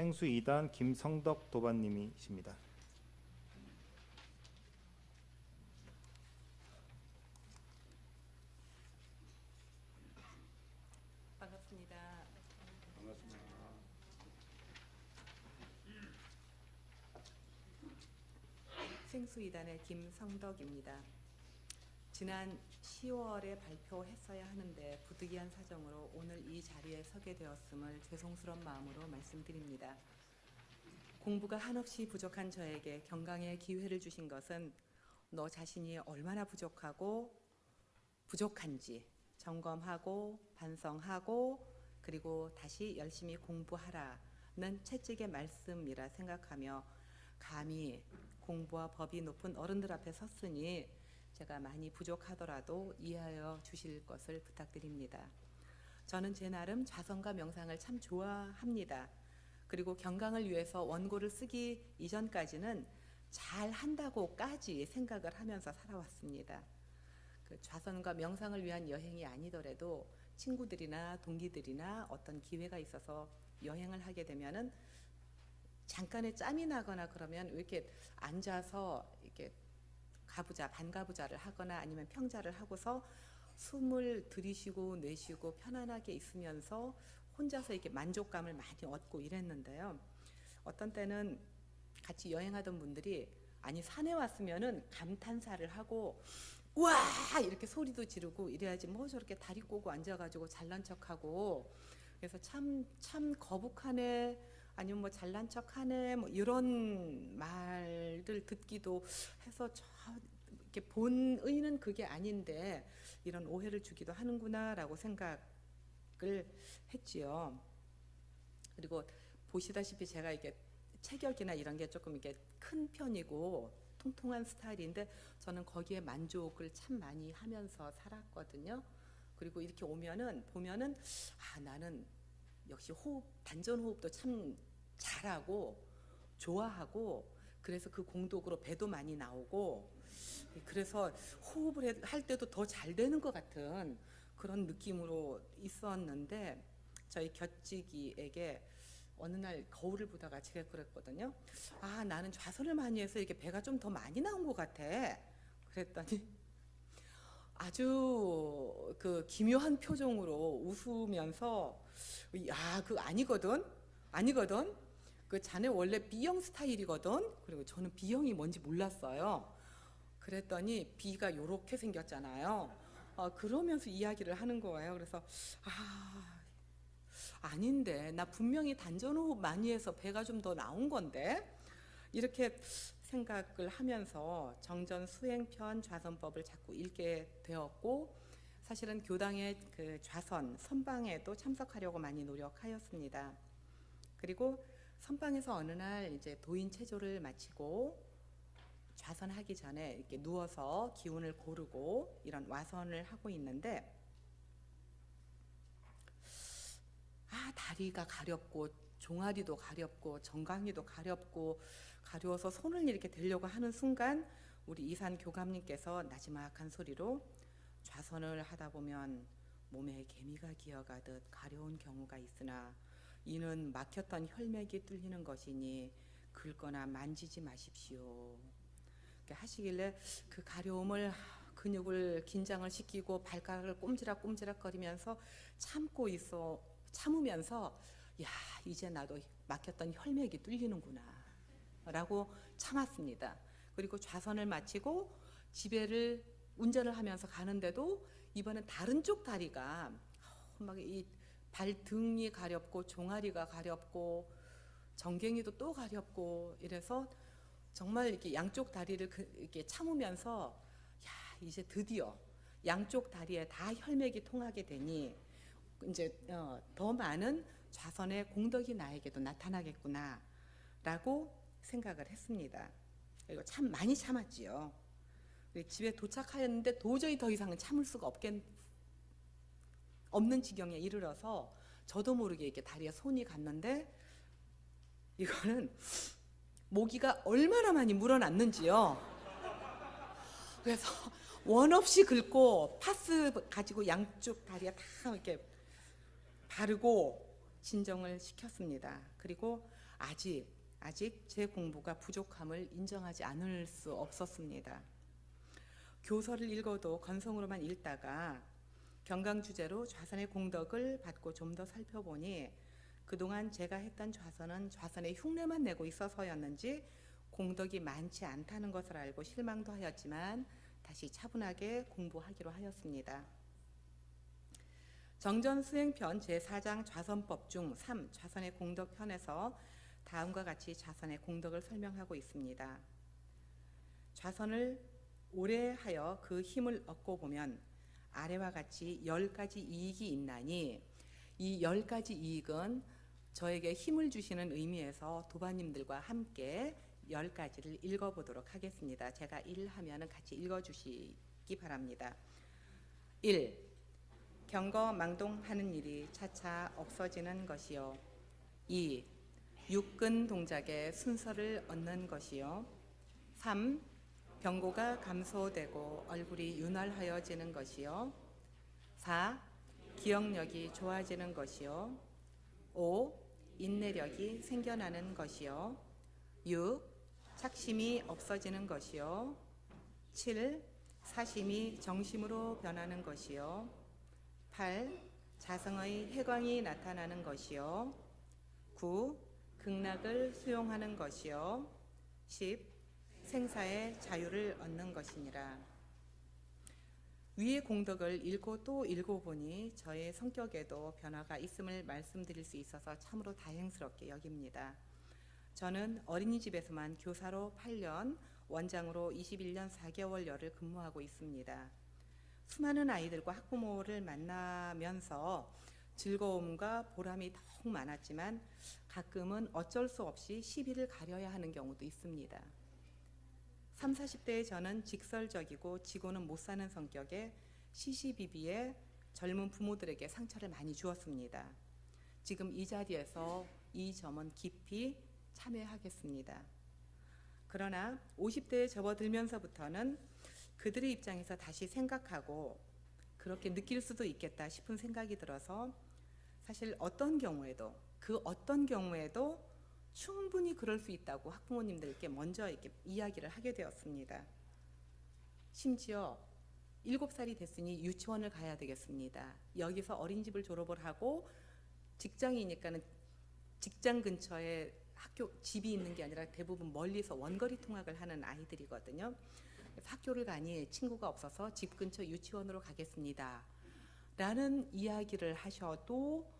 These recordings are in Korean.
생수 2단 김성덕 도반님이십니다. 반갑습니다. 반갑습니다. 생수이단의 김성덕입니다. 지난 10월에 발표했어야 하는데 부득이한 사정으로 오늘 이 자리에 서게 되었음을 죄송스러운 마음으로 말씀드립니다. 공부가 한없이 부족한 저에게 경강의 기회를 주신 것은 너 자신이 얼마나 부족하고 부족한지 점검하고 반성하고 그리고 다시 열심히 공부하라는 채찍의 말씀이라 생각하며 감히 공부와 법이 높은 어른들 앞에 섰으니 제가 많이 부족하더라도 이해하여 주실 것을 부탁드립니다. 저는 제 나름 좌선과 명상을 참 좋아합니다. 그리고 경강을 위해서 원고를 쓰기 이전까지는 잘 한다고까지 생각을 하면서 살아왔습니다. 그 좌선과 명상을 위한 여행이 아니더라도 친구들이나 동기들이나 어떤 기회가 있어서 여행을 하게 되면은 잠깐의 짬이 나거나 그러면 왜 이렇게 앉아서 이렇게 가부좌, 반가부좌를 하거나 아니면 평자를 하고서 숨을 들이쉬고 내쉬고 편안하게 있으면서 혼자서 이렇게 만족감을 많이 얻고 이랬는데요. 어떤 때는 같이 여행하던 분들이 아니 산에 왔으면은 감탄사를 하고 우와 이렇게 소리도 지르고 이래야지 뭐 저렇게 다리 꼬고 앉아가지고 잘난 척하고 그래서 참 거북하네 아니면 뭐 잘난 척하네 뭐 이런 말들 듣기도 해서 저 이렇게 본의는 그게 아닌데 이런 오해를 주기도 하는구나라고 생각을 했지요. 그리고 보시다시피 제가 이게 체격이나 이런 게 조금 이렇게 큰 편이고 통통한 스타일인데 저는 거기에 만족을 참 많이 하면서 살았거든요. 그리고 이렇게 보면은 나는 역시 단전 호흡도 참 잘하고 좋아하고 그래서 그 공덕으로 배도 많이 나오고 그래서 호흡을 할 때도 더 잘 되는 것 같은 그런 느낌으로 있었는데 저희 곁지기에게 어느 날 거울을 보다가 제가 그랬거든요. 나는 좌선을 많이 해서 이렇게 배가 좀 더 많이 나온 것 같아. 그랬더니 아주 그 기묘한 표정으로 웃으면서 그거 아니거든. 그 자네 원래 B형 스타일이거든. 그리고 저는 B형이 뭔지 몰랐어요. 그랬더니 B가 요렇게 생겼잖아요. 그러면서 이야기를 하는 거예요. 그래서 아닌데 나 분명히 단전호흡 많이 해서 배가 좀 더 나온 건데 이렇게 생각을 하면서 정전 수행편 좌선법을 자꾸 읽게 되었고 사실은 교당의 그 좌선 선방에도 참석하려고 많이 노력하였습니다. 그리고 선방에서 어느 날 이제 도인 체조를 마치고 좌선하기 전에 이렇게 누워서 기운을 고르고 이런 와선을 하고 있는데 다리가 가렵고 종아리도 가렵고 정강이도 가려워서 손을 이렇게 대려고 하는 순간 우리 이산 교감님께서 나지막한 소리로 좌선을 하다 보면 몸에 개미가 기어가듯 가려운 경우가 있으나 이는 막혔던 혈맥이 뚫리는 것이니 긁거나 만지지 마십시오. 하시길래 그 가려움을 근육을 긴장을 시키고 발가락을 꼼지락꼼지락 거리면서 참으면서 이제 나도 막혔던 혈맥이 뚫리는구나 라고 참았습니다. 그리고 좌선을 마치고 집에를 운전을 하면서 가는데도 이번엔 다른 쪽 다리가 막 이 발등이 가렵고 종아리가 가렵고 정갱이도 또 가렵고 이래서 정말 이렇게 양쪽 다리를 이렇게 참으면서 이제 드디어 양쪽 다리에 다 혈맥이 통하게 되니 이제 더 많은 좌선의 공덕이 나에게도 나타나겠구나 라고 생각을 했습니다. 그리고 참 많이 참았지요. 집에 도착하였는데 도저히 더 이상은 참을 수가 없는 지경에 이르러서 저도 모르게 이렇게 다리에 손이 갔는데 이거는 모기가 얼마나 많이 물어났는지요. 그래서 원 없이 긁고 파스 가지고 양쪽 다리에 다 이렇게 바르고 진정을 시켰습니다. 그리고 아직 제 공부가 부족함을 인정하지 않을 수 없었습니다. 교서를 읽어도 건성으로만 읽다가 경강 주제로 좌선의 공덕을 받고 좀 더 살펴보니 그동안 제가 했던 좌선은 좌선의 흉내만 내고 있어서였는지 공덕이 많지 않다는 것을 알고 실망도 하였지만 다시 차분하게 공부하기로 하였습니다. 정전수행편 제4장 좌선법 중 3 좌선의 공덕 편에서 다음과 같이 좌선의 공덕을 설명하고 있습니다. 좌선을 오래 하여 그 힘을 얻고 보면 아래와 같이 10가지 이익이 있나니 이 10가지 이익은 저에게 힘을 주시는 의미에서 도반님들과 함께 10가지를 읽어보도록 하겠습니다. 제가 1 하면 같이 읽어주시기 바랍니다. 1. 경거망동하는 일이 차차 없어지는 것이요. 2. 육근 동작의 순서를 얻는 것이요. 3. 병고가 감소되고 얼굴이 윤활하여지는 것이요. 4. 기억력이 좋아지는 것이요. 5. 인내력이 생겨나는 것이요. 6. 착심이 없어지는 것이요. 7. 사심이 정심으로 변하는 것이요. 8. 자성의 해광이 나타나는 것이요. 9. 극락을 수용하는 것이요. 10. 생사의 자유를 얻는 것이니라. 위의 공덕을 읽고 또 읽어보니 저의 성격에도 변화가 있음을 말씀드릴 수 있어서 참으로 다행스럽게 여깁니다. 저는 어린이집에서만 교사로 8년, 원장으로 21년 4개월여를 근무하고 있습니다. 수많은 아이들과 학부모를 만나면서 즐거움과 보람이 더욱 많았지만 가끔은 어쩔 수 없이 시비를 가려야 하는 경우도 있습니다. 30, 40대의 저는 직설적이고 지고는 못 사는 성격에 시시비비에 젊은 부모들에게 상처를 많이 주었습니다. 지금 이 자리에서 이 점은 깊이 참회하겠습니다. 그러나 50대에 접어들면서부터는 그들의 입장에서 다시 생각하고 그렇게 느낄 수도 있겠다 싶은 생각이 들어서 사실 어떤 경우에도 충분히 그럴 수 있다고 학부모님들께 먼저 이렇게 이야기를 하게 되었습니다. 심지어 7살이 됐으니 유치원을 가야 되겠습니다. 여기서 어린이집을 졸업을 하고 직장이니까는 직장 근처에 집이 있는 게 아니라 대부분 멀리서 원거리 통학을 하는 아이들이거든요. 그래서 학교를 가니 친구가 없어서 집 근처 유치원으로 가겠습니다. 라는 이야기를 하셔도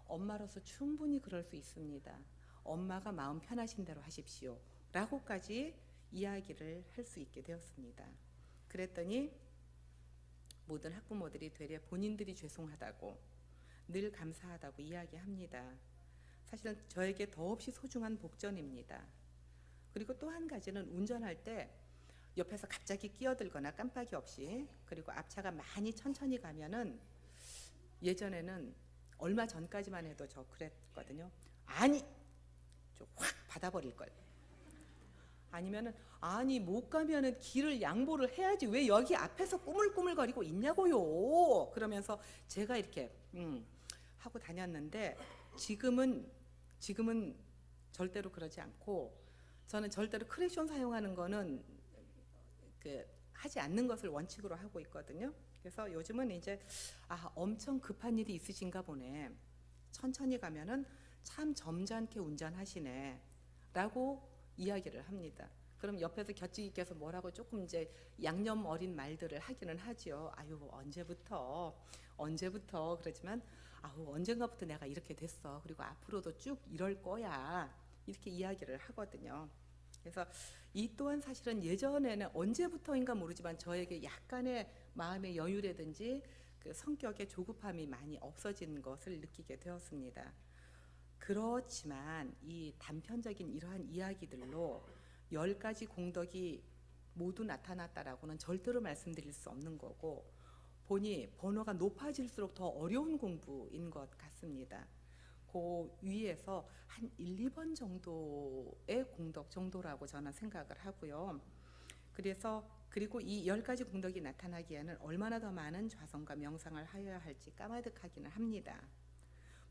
엄마로서 충분히 그럴 수 있습니다. 엄마가 마음 편하신 대로 하십시오. 라고까지 이야기를 할 수 있게 되었습니다. 그랬더니 모든 학부모들이 되레 본인들이 죄송하다고 늘 감사하다고 이야기합니다. 사실은 저에게 더없이 소중한 복전입니다. 그리고 또 한 가지는 운전할 때 옆에서 갑자기 끼어들거나 깜빡이 없이 그리고 앞차가 많이 천천히 가면은 예전에는 얼마 전까지만 해도 저 그랬거든요. 아니 좀 확 받아버릴 걸. 아니면은 아니 못 가면은 길을 양보를 해야지 왜 여기 앞에서 꾸물꾸물거리고 있냐고요. 그러면서 제가 이렇게 하고 다녔는데 지금은 절대로 그러지 않고 저는 절대로 크랙션 사용하는 거는 하지 않는 것을 원칙으로 하고 있거든요. 그래서 요즘은 이제 엄청 급한 일이 있으신가 보네. 천천히 가면은 참 점잖게 운전하시네. 라고 이야기를 합니다. 그럼 옆에서 곁지기께서 뭐라고 조금 이제 양념 어린 말들을 하기는 하지요. 아유 언제부터 그러지만 언젠가부터 내가 이렇게 됐어. 그리고 앞으로도 쭉 이럴 거야. 이렇게 이야기를 하거든요. 그래서 이 또한 사실은 예전에는 언제부터인가 모르지만 저에게 약간의 마음의 여유라든지 그 성격의 조급함이 많이 없어진 것을 느끼게 되었습니다. 그렇지만 이 단편적인 이러한 이야기들로 10가지 공덕이 모두 나타났다라고는 절대로 말씀드릴 수 없는 거고 보니 번호가 높아질수록 더 어려운 공부인 것 같습니다. 그 위에서 한 1, 2번 정도의 공덕 정도라고 저는 생각을 하고요. 그리고 이 10가지 공덕이 나타나기에는 얼마나 더 많은 좌선과 명상을 하여야 할지 까마득하기는 합니다.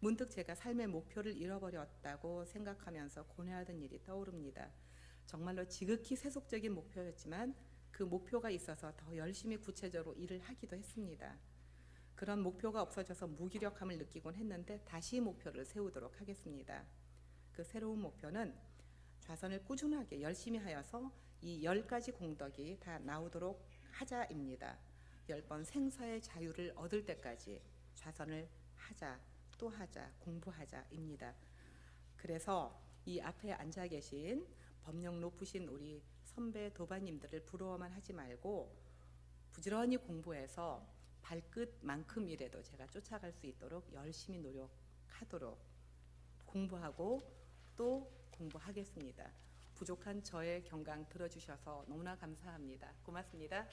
문득 제가 삶의 목표를 잃어버렸다고 생각하면서 고뇌하던 일이 떠오릅니다. 정말로 지극히 세속적인 목표였지만 그 목표가 있어서 더 열심히 구체적으로 일을 하기도 했습니다. 그런 목표가 없어져서 무기력함을 느끼곤 했는데 다시 목표를 세우도록 하겠습니다. 그 새로운 목표는 좌선을 꾸준하게 열심히 하여서 이 10가지 공덕이 다 나오도록 하자입니다. 10번 생사의 자유를 얻을 때까지 좌선을 하자, 또 하자, 공부하자입니다. 그래서 이 앞에 앉아 계신 법력 높으신 우리 선배 도반님들을 부러워만 하지 말고 부지런히 공부해서 발끝만큼이라도 제가 쫓아갈 수 있도록 열심히 노력하도록 공부하고 또 공부하겠습니다. 부족한 저의 경강 들어주셔서 너무나 감사합니다. 고맙습니다.